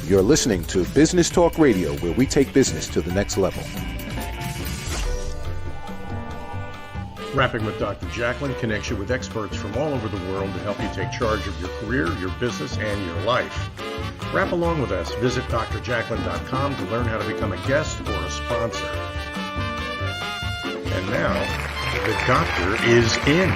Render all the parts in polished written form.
You're listening to Business Talk Radio, where we take business to the next level. Rapping with Dr. Jacalyn connects you with experts from all over the world to help you take charge of your career, your business, and your life. Rap along with us. Visit drjacalyn.com to learn how to become a guest or a sponsor. And now, the doctor is in.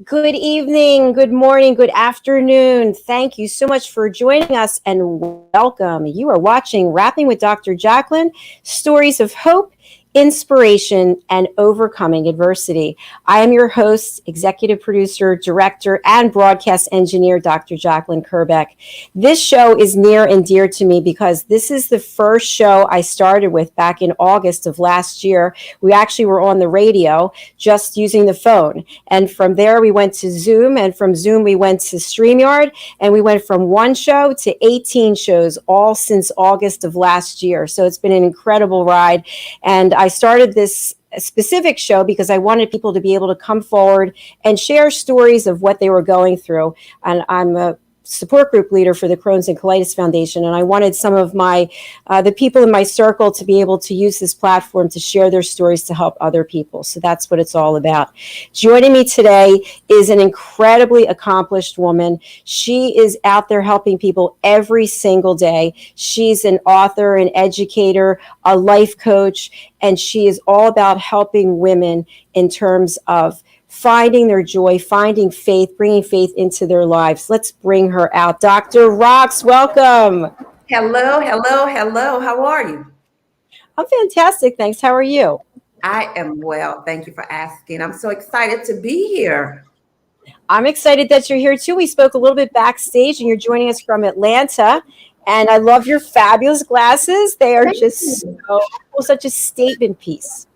Good evening, good morning, good afternoon. Thank you so much for joining us and welcome. You are watching Rapping with Dr. Jacalyn, stories of hope, inspiration, and overcoming adversity. I am your host, executive producer, director, and broadcast engineer, Dr. Jacalyn Kerbeck. This show is near and dear to me because this is the first show I started with back in August of last year. We actually were on the radio just using the phone. And from there, we went to Zoom. And from Zoom, we went to StreamYard. And we went from one show to 18 shows, all since August of last year. So it's been an incredible ride. And I started this specific show because I wanted people to be able to come forward and share stories of what they were going through. And I'm a support group leader for the Crohn's and Colitis Foundation. And I wanted some of my, the people in my circle to be able to use this platform to share their stories to help other people. So that's what it's all about. Joining me today is an incredibly accomplished woman. She is out there helping people every single day. She's an author, an educator, a life coach, and she is all about helping women in terms of finding their joy, finding faith, bringing faith into their lives. Let's bring her out. Dr. Rox, welcome. Hello, hello, hello. How are you? I'm fantastic, thanks. How are you? I am well. Thank you for asking. I'm so excited to be here. I'm excited that you're here too. We spoke a little bit backstage and you're joining us from Atlanta. And I love your fabulous glasses. They are just such a statement piece.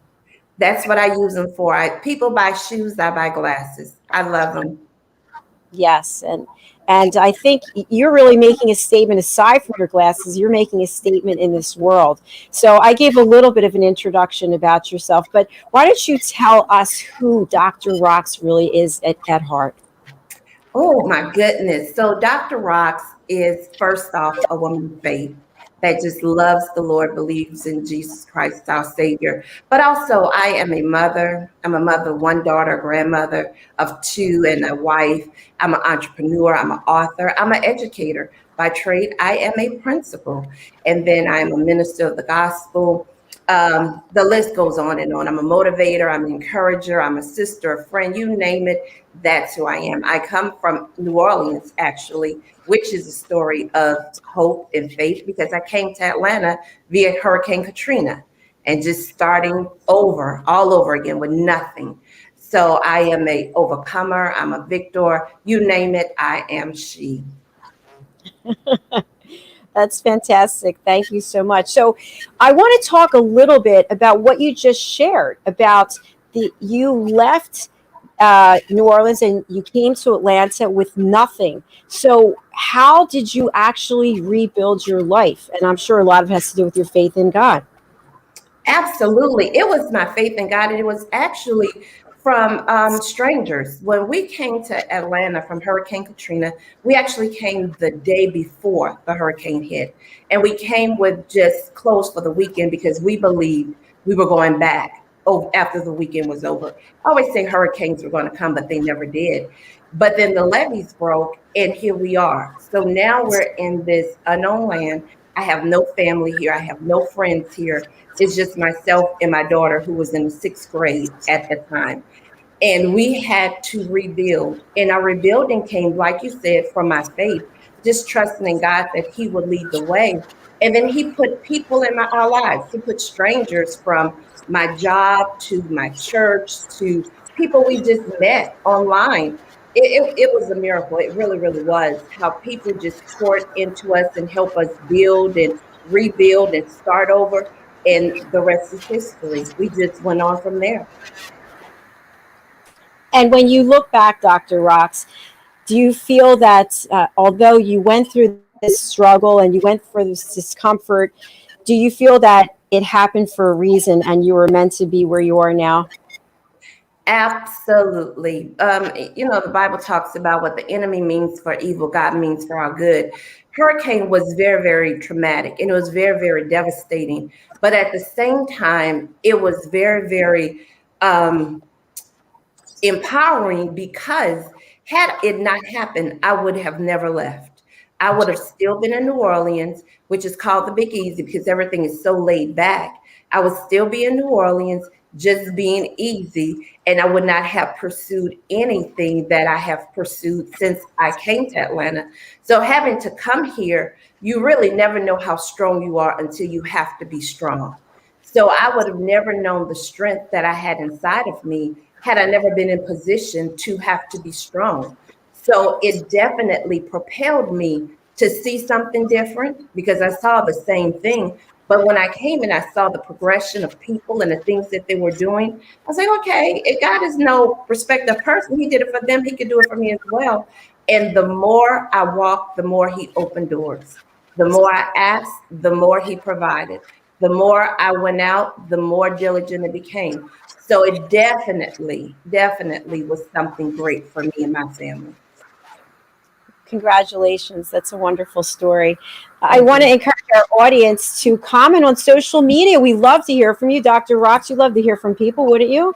That's what I use them for. People buy shoes, I buy glasses. I love them. Yes, and I think you're really making a statement aside from your glasses. You're making a statement in this world. So I gave a little bit of an introduction about yourself, but why don't you tell us who Dr. Rox really is at heart? Oh, my goodness. So Dr. Rox is, first off, a woman of faith that just loves the Lord, believes in Jesus Christ, our Savior. But also, I am a mother. I'm a mother of one daughter, a grandmother of two, and a wife. I'm an entrepreneur. I'm an author. I'm an educator. By trade, I am a principal. And then I'm a minister of the gospel. The list goes on and on. I'm a motivator. I'm an encourager. I'm a sister, a friend, you name it. That's who I am. I come from New Orleans, actually, which is a story of hope and faith because I came to Atlanta via Hurricane Katrina and just starting over, all over again with nothing. So I am a overcomer. I'm a victor. You name it, I am she. That's fantastic. Thank you so much. So I want to talk a little bit about what you just shared about you left New Orleans and you came to Atlanta with nothing. So how did you actually rebuild your life? And I'm sure a lot of it has to do with your faith in God. Absolutely. It was my faith in God. And it was actually from strangers. When we came to Atlanta from Hurricane Katrina, we actually came the day before the hurricane hit. And we came with just clothes for the weekend because we believed we were going back after the weekend was over. I always say hurricanes were going to come, but they never did. But then the levees broke and here we are. So now we're in this unknown land. I have no family here. I have no friends here. It's just myself and my daughter who was in the 6th grade at the time. And we had to rebuild. And our rebuilding came, like you said, from my faith, just trusting in God that he would lead the way. And then he put people in our lives. He put strangers from my job to my church to people we just met online. It was a miracle. It really, really was how people just poured into us and help us build and rebuild and start over. And the rest is history. We just went on from there. And when you look back, Dr. Rox, do you feel that although you went through this struggle and you went through this discomfort, do you feel that it happened for a reason and you were meant to be where you are now? Absolutely. The Bible talks about what the enemy means for evil, God means for our good. Hurricane was very, very traumatic and it was very, very devastating. But at the same time, it was very, very empowering because had it not happened, I would have never left. I would have still been in New Orleans, which is called the Big Easy because everything is so laid back. I would still be in New Orleans, just being easy, and I would not have pursued anything that I have pursued since I came to Atlanta. So having to come here, you really never know how strong you are until you have to be strong. So I would have never known the strength that I had inside of me had I never been in position to have to be strong. So it definitely propelled me to see something different because I saw the same thing. But when I came and I saw the progression of people and the things that they were doing, I was like, okay, if God is no respecter of person. He did it for them. He could do it for me as well. And the more I walked, the more he opened doors. The more I asked, the more he provided. The more I went out, the more diligent it became. So it definitely was something great for me and my family. Congratulations. That's a wonderful story. I want to encourage our audience to comment on social media. We love to hear from you. Dr. Rox, you'd love to hear from people, wouldn't you?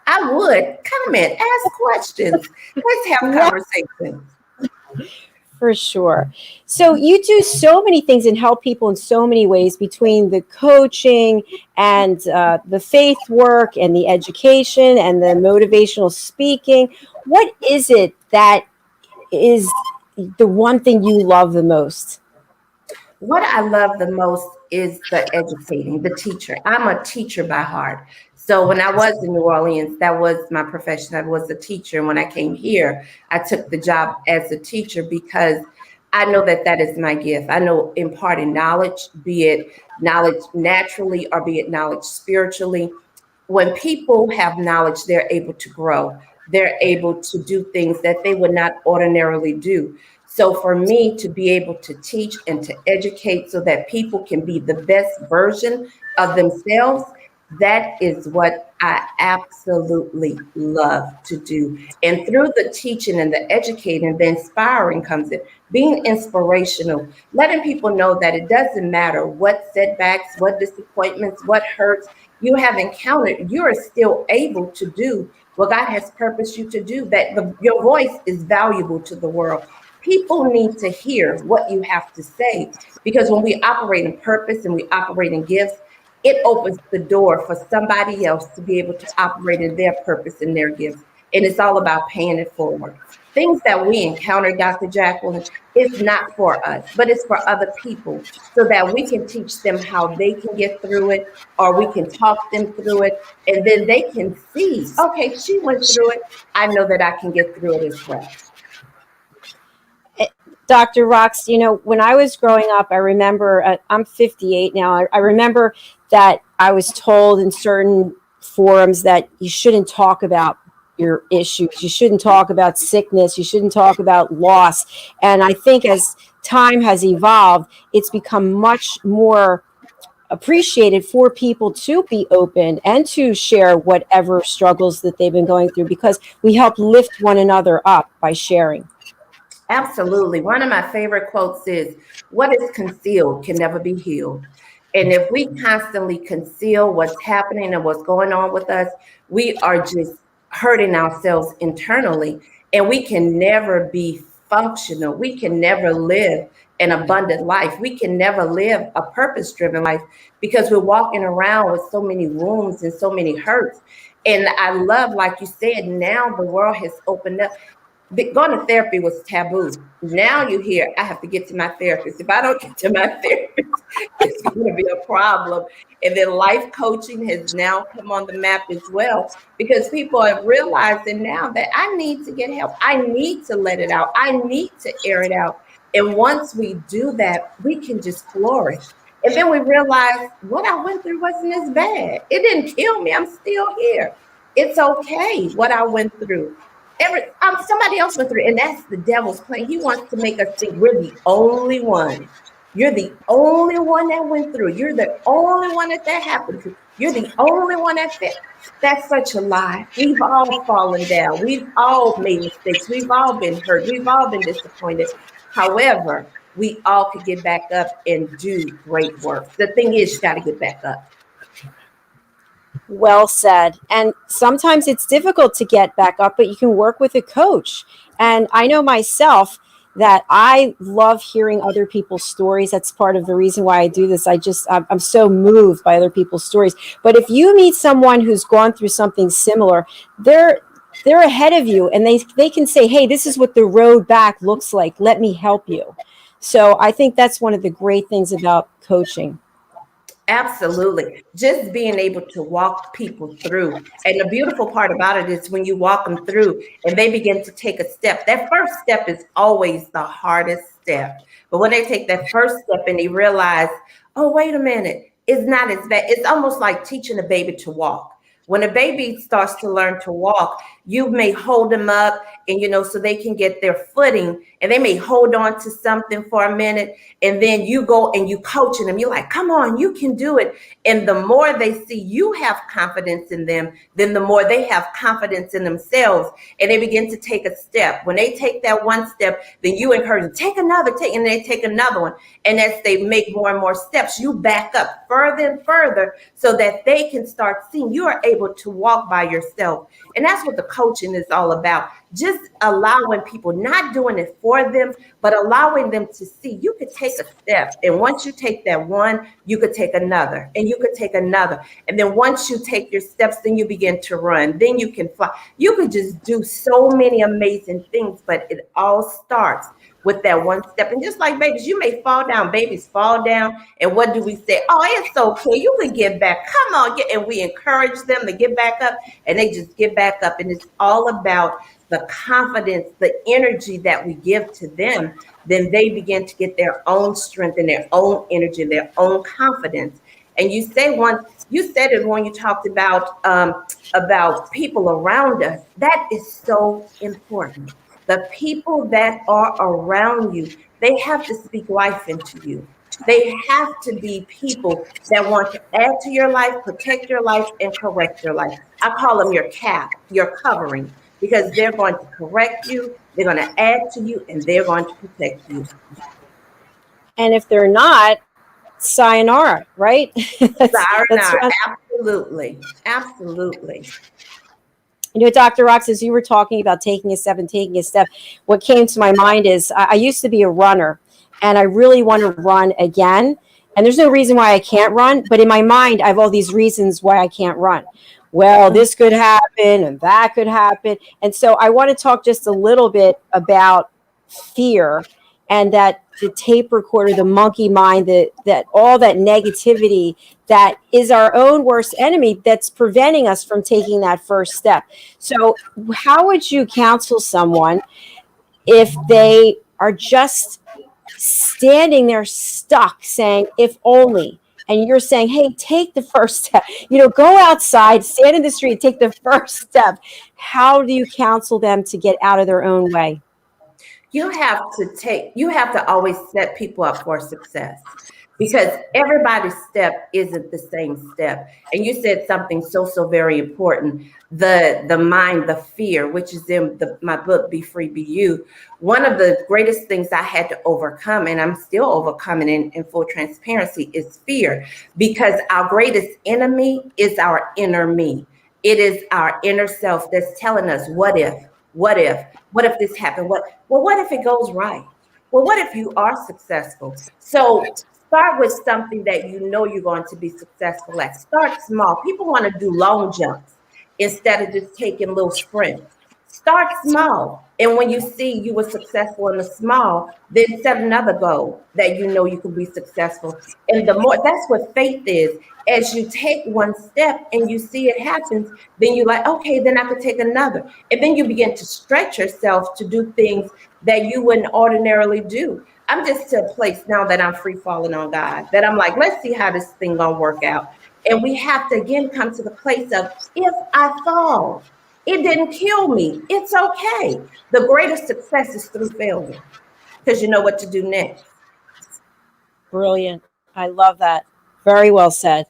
I would. Comment, ask questions. Let's have conversations. For sure. So you do so many things and help people in so many ways between the coaching and the faith work and the education and the motivational speaking. What is it that is the one thing you love the most? What I love the most is the educating, the teacher. I'm a teacher by heart. So when I was in New Orleans, that was my profession. I was a teacher. And when I came here, I took the job as a teacher because I know that that is my gift. I know imparting knowledge, be it knowledge naturally or be it knowledge spiritually. When people have knowledge, they're able to grow. They're able to do things that they would not ordinarily do. So for me to be able to teach and to educate so that people can be the best version of themselves, that is what I absolutely love to do. And through the teaching and the educating, the inspiring comes in, being inspirational, letting people know that it doesn't matter what setbacks, what disappointments, what hurts you have encountered, you are still able to do what God has purposed you to do, that your voice is valuable to the world. People need to hear what you have to say, because when we operate in purpose and we operate in gifts, it opens the door for somebody else to be able to operate in their purpose and their gifts. And it's all about paying it forward. Things that we encounter, Dr. Jacalyn, it's not for us, but it's for other people so that we can teach them how they can get through it, or we can talk them through it. And then they can see, okay, she went through it. I know that I can get through it as well. Dr. Rox, when I was growing up, I remember, I'm 58 now, I remember that I was told in certain forums that you shouldn't talk about your issues. You shouldn't talk about sickness. You shouldn't talk about loss. And I think as time has evolved, it's become much more appreciated for people to be open and to share whatever struggles that they've been going through, because we help lift one another up by sharing. Absolutely. One of my favorite quotes is, what is concealed can never be healed. And if we constantly conceal what's happening and what's going on with us, we are just hurting ourselves internally, and we can never be functional. We can never live an abundant life. We can never live a purpose-driven life because we're walking around with so many wounds and so many hurts. And I love, like you said, now the world has opened up. Going to therapy was taboo. Now you hear, I have to get to my therapist. If I don't get to my therapist, it's going to be a problem. And then life coaching has now come on the map as well, because people are realizing now that I need to get help. I need to let it out. I need to air it out. And once we do that, we can just flourish. And then we realize what I went through wasn't as bad. It didn't kill me. I'm still here. It's okay what I went through. Somebody else went through it, and that's the devil's plan. He wants to make us think we're the only one. You're the only one that went through. You're the only one that happened to. You're the only one that fit. That's such a lie. We've all fallen down. We've all made mistakes. We've all been hurt. We've all been disappointed. However, we all could get back up and do great work. The thing is, you got to get back up. Well said. And sometimes it's difficult to get back up, but you can work with a coach. And I know myself that I love hearing other people's stories. That's part of the reason why I do this. I'm so moved by other people's stories. But if you meet someone who's gone through something similar, they're ahead of you, and they can say, hey, this is what the road back looks like. Let me help you. So I think that's one of the great things about coaching. Absolutely. Just being able to walk people through. And the beautiful part about it is when you walk them through and they begin to take a step, that first step is always the hardest step. But when they take that first step and they realize, oh, wait a minute, it's not as bad. It's almost like teaching a baby to walk. When a baby starts to learn to walk, you may hold them up and, so they can get their footing, and they may hold on to something for a minute. And then you go and you coaching them. You're like, come on, you can do it. And the more they see you have confidence in them, then the more they have confidence in themselves. And they begin to take a step. When they take that one step, then you encourage them, take another, and they take another one. And as they make more and more steps, you back up further and further so that they can start seeing you are able to walk by yourself. And that's what the coaching is all about. Just allowing people, not doing it for them, but allowing them to see you could take a step. And once you take that one, you could take another, and you could take another. And then once you take your steps, then you begin to run. Then you can fly. You could just do so many amazing things, but it all starts with that one step. And just like babies, you may fall down. Babies fall down. And what do we say? Oh, it's okay. You can get back. Come on. And we encourage them to get back up, and they just get back up. And it's all about the confidence, the energy that we give to them. Then they begin to get their own strength and their own energy and their own confidence. And you said it when you talked about people around us. That is so important. The people that are around you, they have to speak life into you. They have to be people that want to add to your life, protect your life, and correct your life. I call them your cap, your covering, because they're going to correct you, they're going to add to you, and they're going to protect you. And if they're not, sayonara, right? Sayonara, absolutely. Absolutely. Dr. Rox, as you were talking about taking a step, what came to my mind is I used to be a runner, and I really want to run again. And there's no reason why I can't run, but in my mind, I have all these reasons why I can't run. Well, this could happen and that could happen. And so I want to talk just a little bit about fear, and that the tape recorder, the monkey mind, that all that negativity that is our own worst enemy that's preventing us from taking that first step. So how would you counsel someone if they are just standing there stuck saying, if only, and you're saying, hey, take the first step, go outside, stand in the street, take the first step. How do you counsel them to get out of their own way? You have to always set people up for success, because everybody's step isn't the same step. And you said something so very important. The mind, the fear, which is in my book, Be Free, Be You. One of the greatest things I had to overcome, and I'm still overcoming in full transparency, is fear, because our greatest enemy is our inner me. It is our inner self that's telling us, what if this happened? What if it goes right? Well, what if you are successful? So start with something that you're going to be successful at. Start small. People want to do long jumps instead of just taking little sprints. Start small. And when you see you were successful in the small, then set another goal that you can be successful. And that's what faith is. As you take one step and you see it happens, then you're like, okay, then I could take another. And then you begin to stretch yourself to do things that you wouldn't ordinarily do. I'm just to a place now that I'm free falling on God, that I'm like, let's see how this thing gonna work out. And we have to again come to the place of, if I fall, it didn't kill me. It's okay. The greatest success is through failure, because you know what to do next. Brilliant. I love that. Very well said.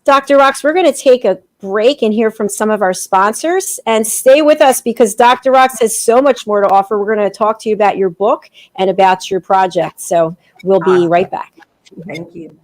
Dr. Rox, we're going to take a break and hear from some of our sponsors, and stay with us because Dr. Rox has so much more to offer. We're going to talk to you about your book and about your project. So we'll be right back. Thank you.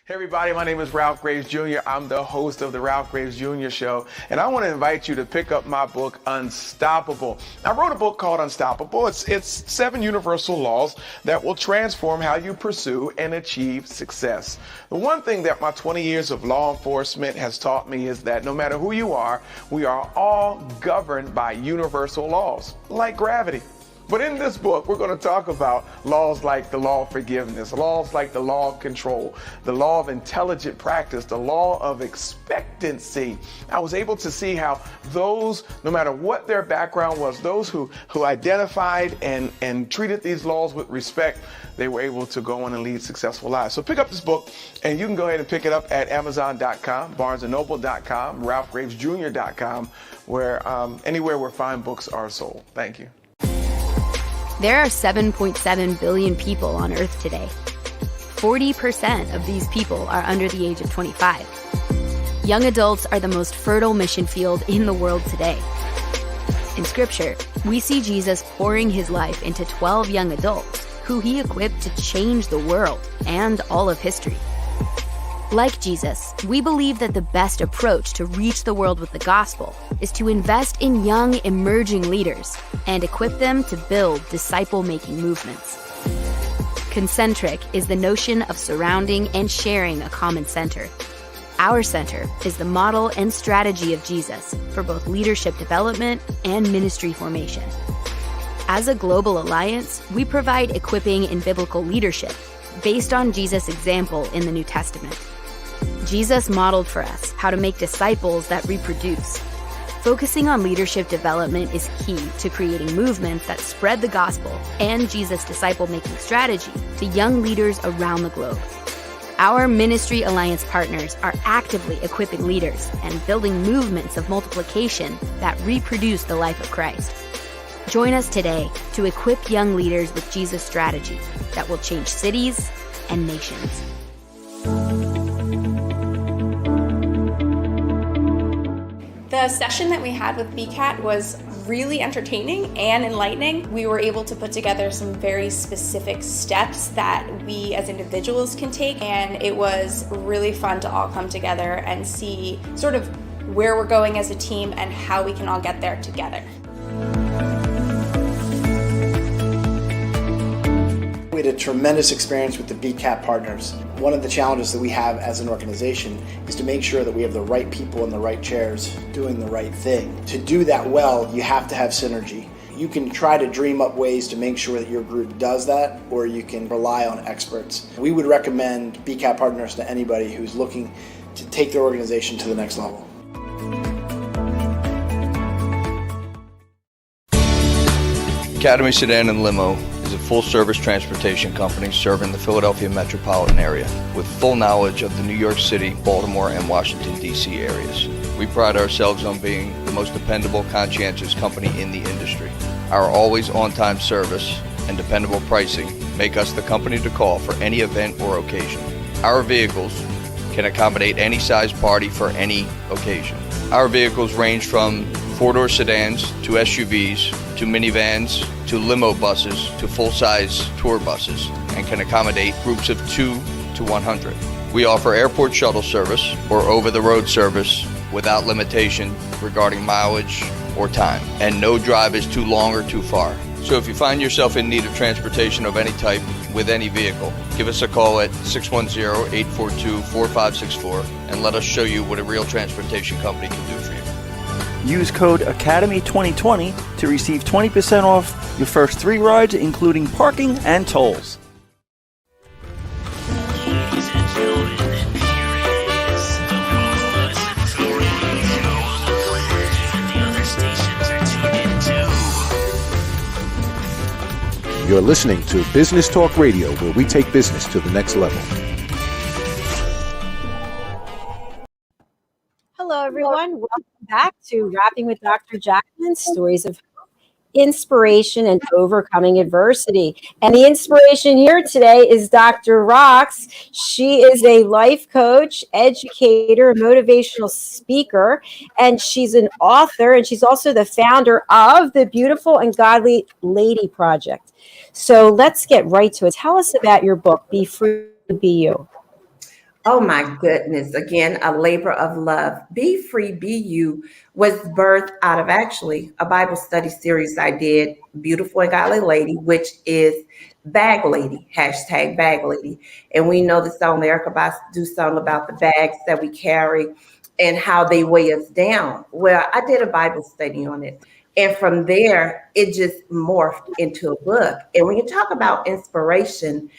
Hey everybody, my name is Ralph Graves Jr. I'm the host of the Ralph Graves Jr. Show, and I want to invite you to pick up my book, Unstoppable. I wrote a book called Unstoppable. It's 7 universal laws that will transform how you pursue and achieve success. The one thing that my 20 years of law enforcement has taught me is that no matter who you are, we are all governed by universal laws, like gravity. But in this book, we're going to talk about laws like the law of forgiveness, laws like the law of control, the law of intelligent practice, the law of expectancy. I was able to see how those, no matter what their background was, those who identified and treated these laws with respect, they were able to go on and lead successful lives. So pick up this book, and you can go ahead and pick it up at Amazon.com, BarnesandNoble.com, RalphGravesJr.com, where anywhere where fine books are sold. Thank you. There are 7.7 billion people on Earth today. 40% of these people are under the age of 25. Young adults are the most fertile mission field in the world today. In Scripture, we see Jesus pouring his life into 12 young adults who he equipped to change the world and all of history. Like Jesus, we believe that the best approach to reach the world with the gospel is to invest in young, emerging leaders and equip them to build disciple-making movements. Concentric is the notion of surrounding and sharing a common center. Our center is the model and strategy of Jesus for both leadership development and ministry formation. As a global alliance, we provide equipping in biblical leadership based on Jesus' example in the New Testament. Jesus modeled for us how to make disciples that reproduce. Focusing on leadership development is key to creating movements that spread the gospel and Jesus' disciple-making strategy to young leaders around the globe. Our Ministry Alliance partners are actively equipping leaders and building movements of multiplication that reproduce the life of Christ. Join us today to equip young leaders with Jesus' strategy that will change cities and nations. The session that we had with BCAT was really entertaining and enlightening. We were able to put together some very specific steps that we as individuals can take, and it was really fun to all come together and see sort of where we're going as a team and how we can all get there together. We had a tremendous experience with the BCAP partners. One of the challenges that we have as an organization is to make sure that we have the right people in the right chairs doing the right thing. To do that well, you have to have synergy. You can try to dream up ways to make sure that your group does that, or you can rely on experts. We would recommend BCAP partners to anybody who's looking to take their organization to the next level. Academy Sedan and Limo is a full-service transportation company serving the Philadelphia metropolitan area with full knowledge of the New York City, Baltimore, and Washington, D.C. areas. We pride ourselves on being the most dependable, conscientious company in the industry. Our always on-time service and dependable pricing make us the company to call for any event or occasion. Our vehicles can accommodate any size party for any occasion. Our vehicles range from four-door sedans to SUVs to minivans to limo buses to full-size tour buses and can accommodate groups of 2 to 100. We offer airport shuttle service or over-the-road service without limitation regarding mileage or time, and no drive is too long or too far. So if you find yourself in need of transportation of any type with any vehicle, give us a call at 610-842-4564 and let us show you what a real transportation company can do for you. Use code ACADEMY2020 to receive 20% off your first 3 rides, including parking and tolls. You're listening to Business Talk Radio, where we take business to the next level. Hello, everyone. Welcome back to Rapping with Dr. Jacalyn, Stories of Hope inspiration and overcoming adversity. And the inspiration here today is Dr. Rox. She is a life coach, educator, motivational speaker, and she's an author, and she's also the founder of the Beautiful and Godly Lady Project. So let's get right to it. Tell us about your book, Be Free, Be You. Oh my goodness. Again, a labor of love. Be Free, Be You was birthed out of actually a Bible study series I did, Beautiful and Godly Lady, which is Bag Lady, hashtag Bag Lady. And we know the song, Erica Bass do song about the bags that we carry and how they weigh us down. Well, I did a Bible study on it. And from there, it just morphed into a book. And when you talk about inspiration,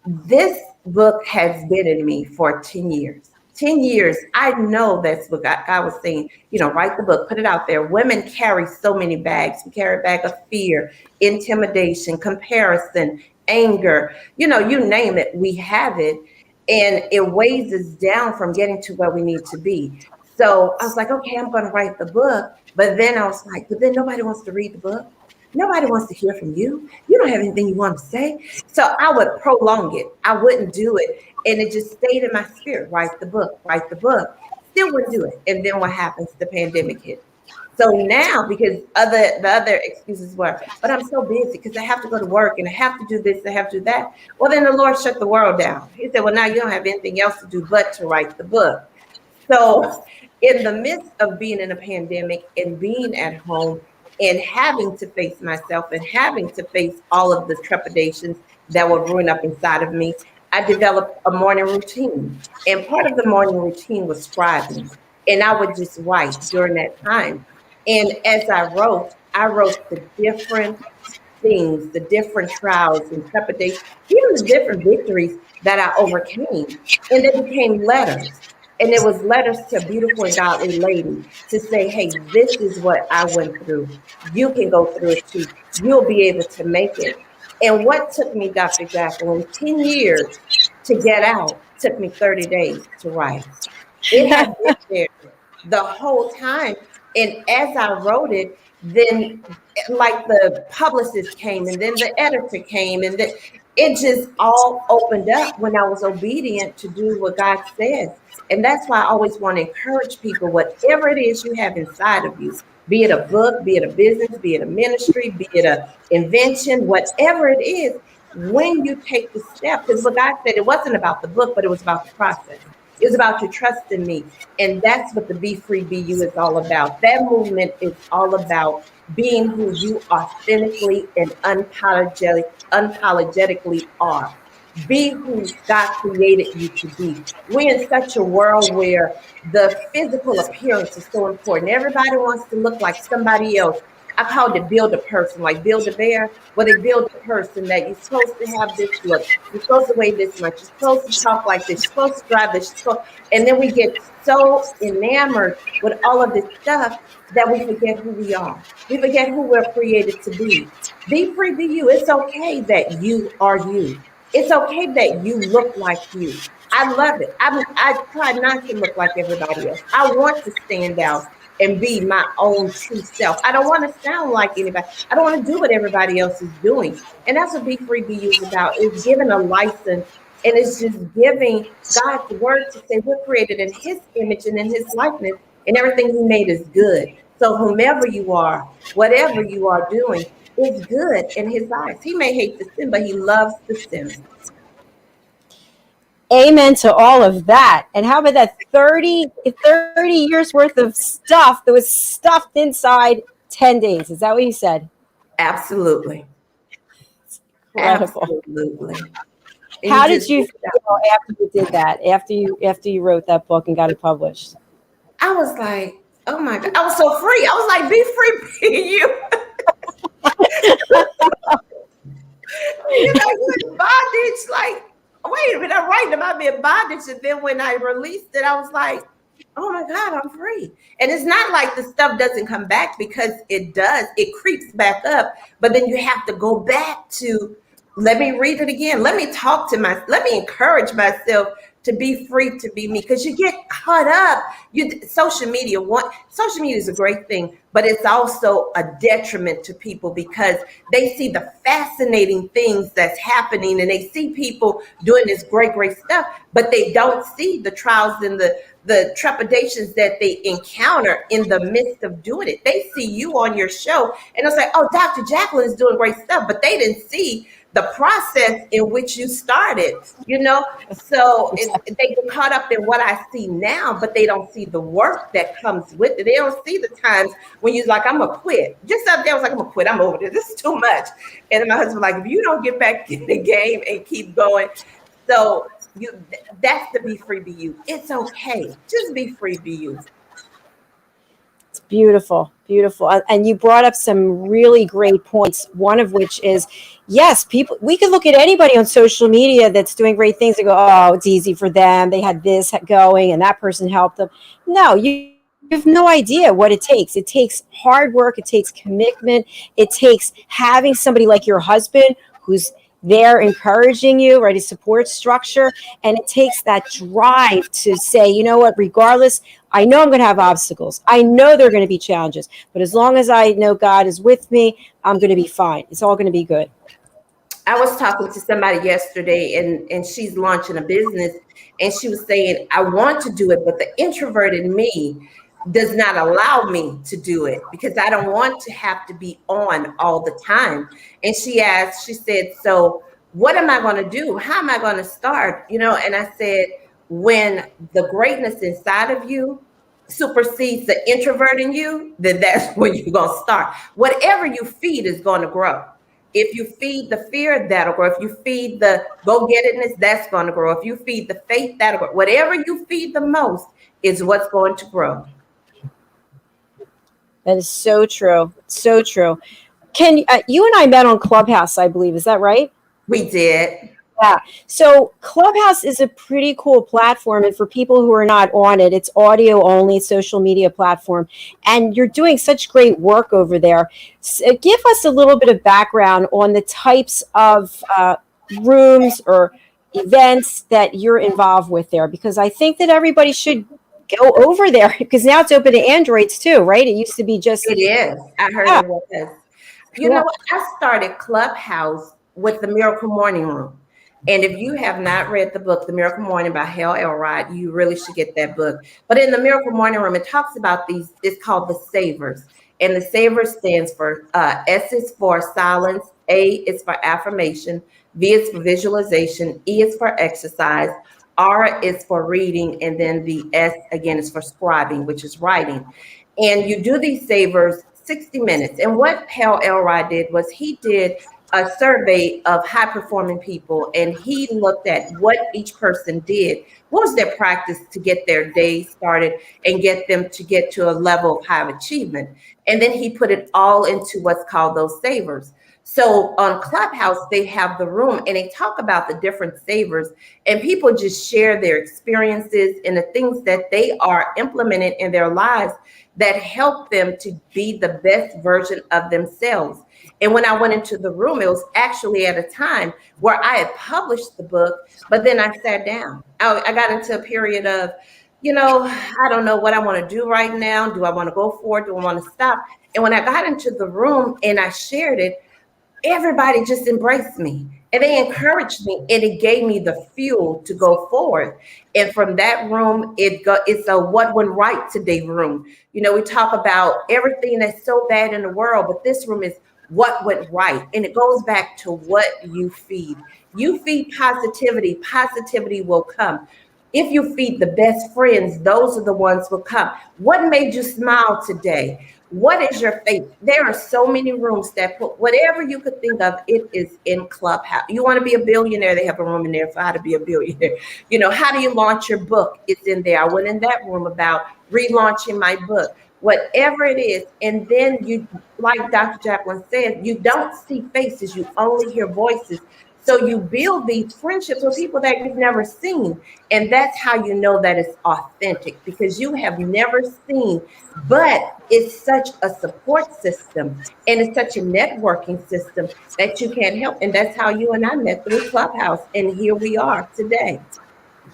this book has been in me for 10 years. 10 years. I know that's what God was saying, write the book, put it out there. Women carry so many bags. We carry a bag of fear, intimidation, comparison, anger, you name it, we have it. And it weighs us down from getting to where we need to be. So I was like, okay, I'm going to write the book. But then I was like, but then nobody wants to read the book. Nobody wants to hear from you. You don't have anything you want to say. So I would prolong it. I wouldn't do it. And it just stayed in my spirit. Write the book, write the book. Still wouldn't do it. And then what happens? The pandemic hit. So now, because the other excuses were, but I'm so busy because I have to go to work and I have to do this, I have to do that. Well, then the Lord shut the world down. He said, well, now you don't have anything else to do but to write the book. So in the midst of being in a pandemic and being at home, and having to face myself and having to face all of the trepidations that were brewing up inside of me, I developed a morning routine. And part of the morning routine was scribing. And I would just write during that time. And as I wrote the different things, the different trials and trepidations, even the different victories that I overcame. And they became letters. And it was letters to a beautiful and godly lady to say, hey, this is what I went through. You can go through it too. You'll be able to make it. And what took me, Dr. Jacalyn, 10 years to get out, took me 30 days to write. It had been there the whole time. And as I wrote it, then like the publicist came and then the editor came and then it just all opened up when I was obedient to do what God says. And that's why I always want to encourage people, whatever it is you have inside of you, be it a book, be it a business, be it a ministry, be it an invention, whatever it is, when you take the step, because what God said, it wasn't about the book, but it was about the process. It was about your trust in me. And that's what the Be Free, Be You is all about. That movement is all about being who you authentically and unapologetically are. Be who God created you to be. We're in such a world where the physical appearance is so important. Everybody wants to look like somebody else. I called it build a person, like build a bear, where they build a person that you're supposed to have this look. You're supposed to weigh this much. You're supposed to talk like this. You're supposed to drive this. And then we get so enamored with all of this stuff that we forget who we are. We forget who we're created to be. Be free, be you. It's okay that you are you. It's okay that you look like you. I love it. I try not to look like everybody else. I want to stand out and be my own true self. I don't want to sound like anybody. I don't want to do what everybody else is doing. And that's what Be Free, Be You is about. It's giving a license, and it's just giving God's word to say we're created in his image and in his likeness, and everything he made is good. So whomever you are, whatever you are doing, is good in his eyes. He may hate the sin, but he loves the sin. Amen to all of that. And how about that 30 years worth of stuff that was stuffed inside 10 days? Is that what you said? Absolutely. Incredible. Absolutely. How did you feel after you did that? After you wrote that book and got it published? I was like, oh my God. I was so free. I was like, be free, be you. You're in bondage, like, wait a minute, I'm writing about being bondage. And then when I released it, I was like, oh my God, I'm free. And it's not like the stuff doesn't come back, because it does. It creeps back up. But then you have to go back to, let me read it again. Let me talk to let me encourage myself to be free to be me, because you get caught up. Social media is a great thing, but it's also a detriment to people because they see the fascinating things that's happening and they see people doing this great stuff, but they don't see the trials and the trepidations that they encounter in the midst of doing it. They see you on your show and they'll say, oh, Dr. Jacalyn is doing great stuff, but they didn't see the process in which you started, so they get caught up in what I see now, but they don't see the work that comes with it. They don't see the times when you're like, I'm gonna quit. Just up there, I was like, I'm gonna quit. I'm over this. This is too much. And my husband was like, if you don't get back in the game and keep going, so that's to be free, be you. It's okay. Just be free, be you. It's beautiful. And you brought up some really great points. One of which is, yes, we could look at anybody on social media that's doing great things and go, oh, it's easy for them. They had this going and that person helped them. No, you have no idea what it takes. It takes hard work. It takes commitment. It takes having somebody like your husband who's there encouraging you, right? A support structure. And it takes that drive to say, you know what, regardless, I know I'm going to have obstacles. I know there are going to be challenges, but as long as I know God is with me, I'm going to be fine. It's all going to be good. I was talking to somebody yesterday and she's launching a business and she was saying, I want to do it, but the introvert in me does not allow me to do it because I don't want to have to be on all the time. And she said, so what am I going to do? How am I going to start? And I said, when the greatness inside of you supersedes the introvert in you, then that's when you're going to start. Whatever you feed is going to grow. If you feed the fear, that'll grow. If you feed the go-get-itness, that's going to grow. If you feed the faith, that'll grow. Whatever you feed the most is what's going to grow. That is so true. So true. You and I met on Clubhouse, I believe. Is that right? We did. Yeah. So Clubhouse is a pretty cool platform. And for people who are not on it, it's audio only social media platform. And you're doing such great work over there. So give us a little bit of background on the types of rooms or events that you're involved with there, because I think that everybody should go over there because now it's open to Androids too, right? It used to be just. It is. I heard it was. You know what? I started Clubhouse with the Miracle Morning Room. And if you have not read the book, The Miracle Morning by Hal Elrod, you really should get that book. But in the Miracle Morning Room, it talks about it's called the Savers. And the Savers stands for, S is for silence, A is for affirmation, V is for visualization, E is for exercise, R is for reading, and then the S again is for scribing, which is writing. And you do these savers 60 minutes. And what Hal Elrod did was he did a survey of high performing people, and he looked at what each person did. What was their practice to get their day started and get them to get to a level of high achievement? And then he put it all into what's called those savers. So on Clubhouse, they have the room and they talk about the different savers, and people just share their experiences and the things that they are implementing in their lives that help them to be the best version of themselves. And when I went into the room, it was actually at a time where I had published the book, but then I sat down. I got into a period of, I don't know what I want to do right now. Do I want to go forward? Do I want to stop? And when I got into the room and I shared it, everybody just embraced me and they encouraged me, and it gave me the fuel to go forward. And from that room, it's a what went right today room. We talk about everything that's so bad in the world, but this room is what went right. And it goes back to what you feed. You feed positivity, positivity will come. If you feed the best friends, those are the ones who will come. What made you smile today? What is your faith? There are so many rooms that put whatever you could think of, it is in Clubhouse. You want to be a billionaire, they have a room in there for how to be a billionaire. How do you launch your book? It's in there. I went in that room about relaunching my book. Whatever it is. And then you, like Dr. Jacalyn said, you don't see faces, you only hear voices. So you build these friendships with people that you've never seen. And that's how you know that it's authentic, because you have never seen, but it's such a support system and it's such a networking system that you can't help. And that's how you and I met through Clubhouse. And here we are today.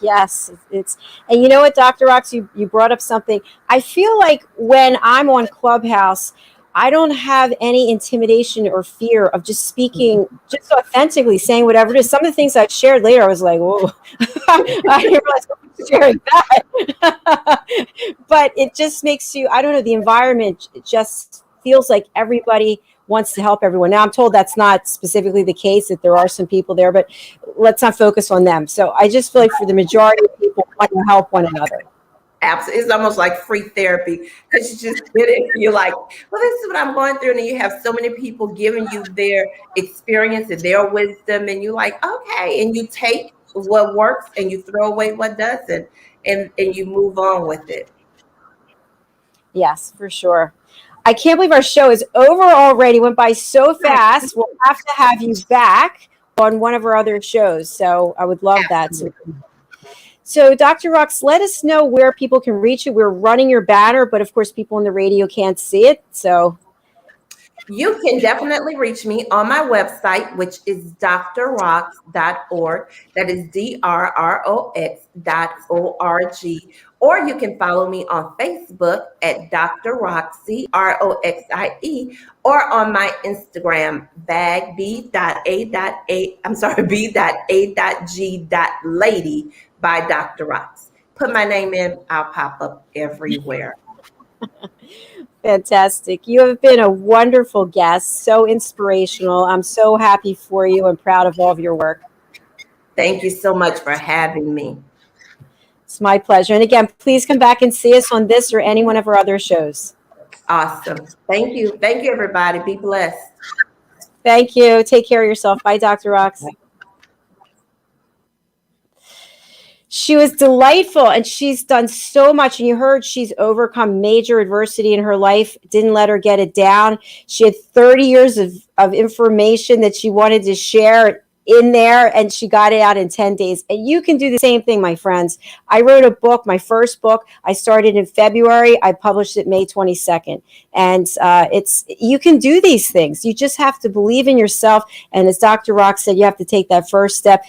Yes, and you know what, Dr. Rox, you brought up something. I feel like when I'm on Clubhouse, I don't have any intimidation or fear of just speaking, just authentically saying whatever it is. Some of the things I shared later, I was like, whoa, I didn't realize I was sharing that. But it just makes you, I don't know, the environment just feels like everybody wants to help everyone. Now, I'm told that's not specifically the case, that there are some people there, but let's not focus on them. So I just feel like for the majority of people, want to help one another. Absolutely. It's almost like free therapy because you just get it. You're like, well, this is what I'm going through. And you have so many people giving you their experience and their wisdom. And you're like, okay. And you take what works and you throw away what doesn't. And you move on with it. Yes, for sure. I can't believe our show is over already. Went by so fast. We'll have to have you back on one of our other shows. So I would love that. So Dr. Rox, let us know where people can reach you. We're running your banner, but of course, people on the radio can't see it. So you can definitely reach me on my website, which is drrox.org. That is drrox.org. Or you can follow me on Facebook at Dr. Roxie, Roxie, or on my Instagram, b.a.g.lady by Dr. Rox. Put my name in, I'll pop up everywhere. Fantastic. You have been a wonderful guest, so inspirational. I'm so happy for you and proud of all of your work. Thank you so much for having me. It's my pleasure. And again, please come back and see us on this or any one of our other shows. Awesome. Thank you. Thank you, everybody. Be blessed. Thank you. Take care of yourself. Bye, Dr. Rox. She was delightful, and she's done so much. And you heard she's overcome major adversity in her life, didn't let her get it down. She had 30 years of information that she wanted to share in there, and she got it out in 10 days. And you can do the same thing, my friends. I wrote a book, my first book. I started in February. I published it May 22nd. And you can do these things. You just have to believe in yourself. And as Dr. Rox said, you have to take that first step.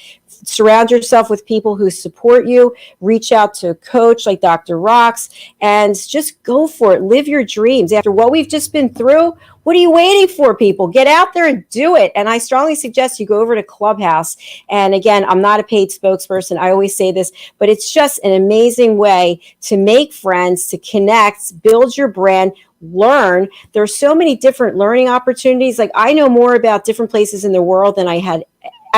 Surround yourself with people who support you. Reach out to a coach like Dr. Rox and just go for it. Live your dreams. After what we've just been through, what are you waiting for, people? Get out there and do it. And I strongly suggest you go over to Clubhouse. And again, I'm not a paid spokesperson. I always say this, but it's just an amazing way to make friends, to connect, build your brand, learn. There are so many different learning opportunities. Like I know more about different places in the world than I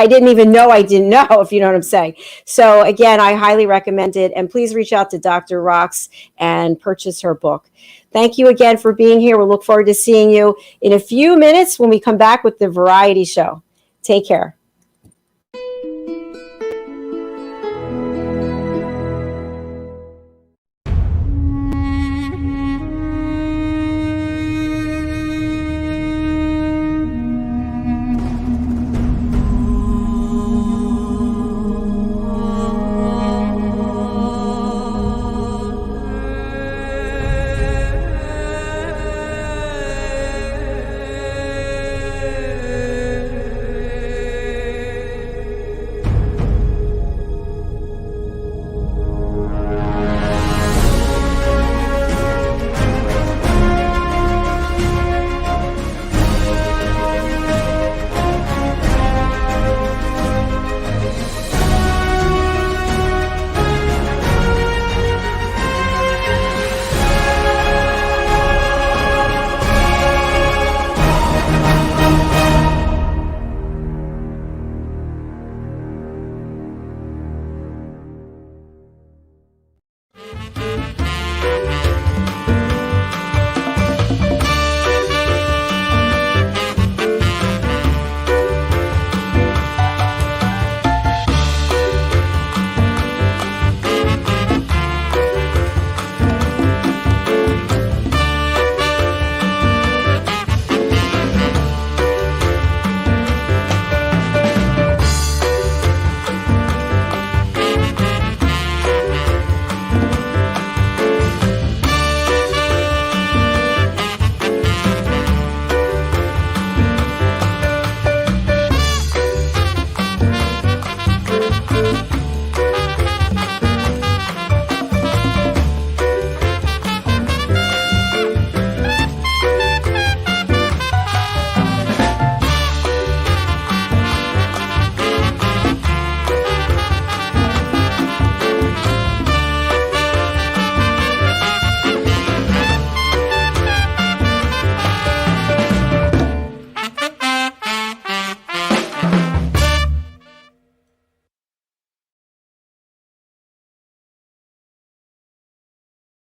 didn't even know I didn't know, if you know what I'm saying. So again, I highly recommend it. And please reach out to Dr. Rox and purchase her book. Thank you again for being here. We'll look forward to seeing you in a few minutes when we come back with the variety show. Take care.